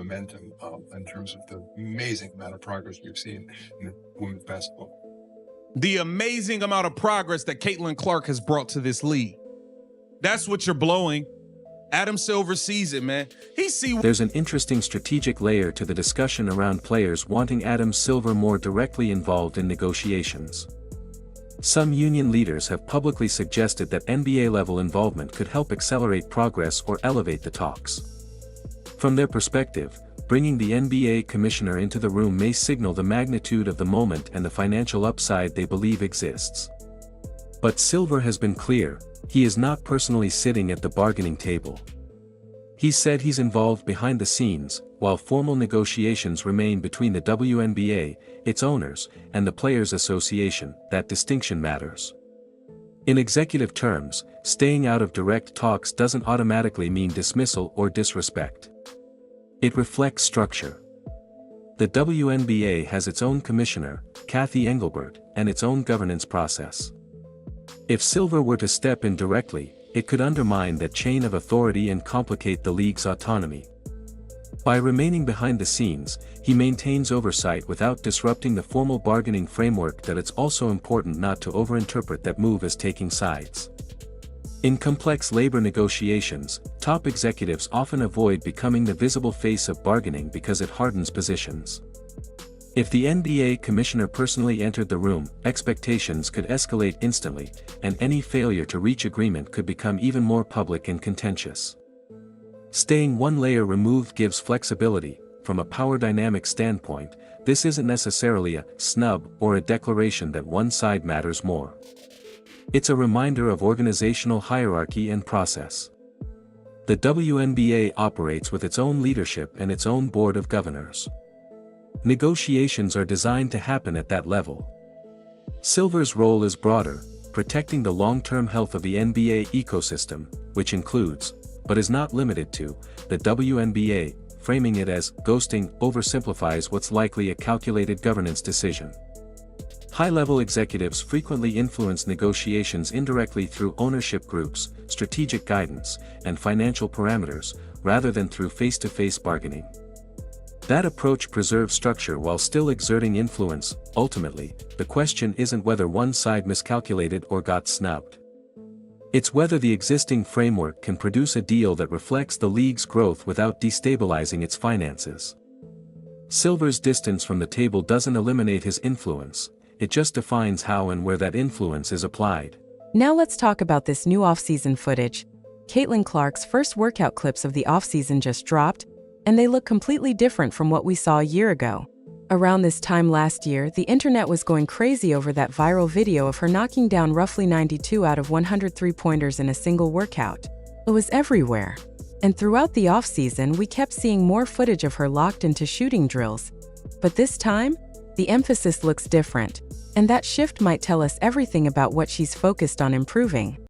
momentum in terms of the amazing amount of progress we've seen in women's basketball. The amazing amount of progress that Caitlin Clark has brought to this league. That's what you're blowing. Adam Silver sees it, man. There's an interesting strategic layer to the discussion around players wanting Adam Silver more directly involved in negotiations. Some union leaders have publicly suggested that NBA-level involvement could help accelerate progress or elevate the talks. From their perspective, bringing the NBA commissioner into the room may signal the magnitude of the moment and the financial upside they believe exists. But Silver has been clear, he is not personally sitting at the bargaining table. He said he's involved behind the scenes, while formal negotiations remain between the WNBA, its owners, and the Players Association. That distinction matters. In executive terms, staying out of direct talks doesn't automatically mean dismissal or disrespect. It reflects structure. The WNBA has its own commissioner, Kathy Engelbert, and its own governance process. If Silver were to step in directly, it could undermine that chain of authority and complicate the league's autonomy. By remaining behind the scenes, he maintains oversight without disrupting the formal bargaining framework. That it's also important not to overinterpret that move as taking sides. In complex labor negotiations, top executives often avoid becoming the visible face of bargaining because it hardens positions. If the NBA commissioner personally entered the room, expectations could escalate instantly, and any failure to reach agreement could become even more public and contentious. Staying one layer removed gives flexibility. From a power dynamic standpoint, this isn't necessarily a snub or a declaration that one side matters more. It's a reminder of organizational hierarchy and process. The WNBA operates with its own leadership and its own board of governors. Negotiations are designed to happen at that level. Silver's role is broader, protecting the long-term health of the NBA ecosystem, which includes, but is not limited to, the WNBA. Framing it as ghosting oversimplifies what's likely a calculated governance decision. High-level executives frequently influence negotiations indirectly through ownership groups, strategic guidance, and financial parameters, rather than through face-to-face bargaining. That approach preserves structure while still exerting influence. Ultimately, the question isn't whether one side miscalculated or got snubbed. It's whether the existing framework can produce a deal that reflects the league's growth without destabilizing its finances. Silver's distance from the table doesn't eliminate his influence, it just defines how and where that influence is applied. Now let's talk about this new offseason footage. Caitlin Clark's first workout clips of the offseason just dropped, and they look completely different from what we saw a year ago. Around this time last year, the internet was going crazy over that viral video of her knocking down roughly 92 out of 100 three-pointers in a single workout. It was everywhere. And throughout the offseason, we kept seeing more footage of her locked into shooting drills. But this time, the emphasis looks different, and that shift might tell us everything about what she's focused on improving.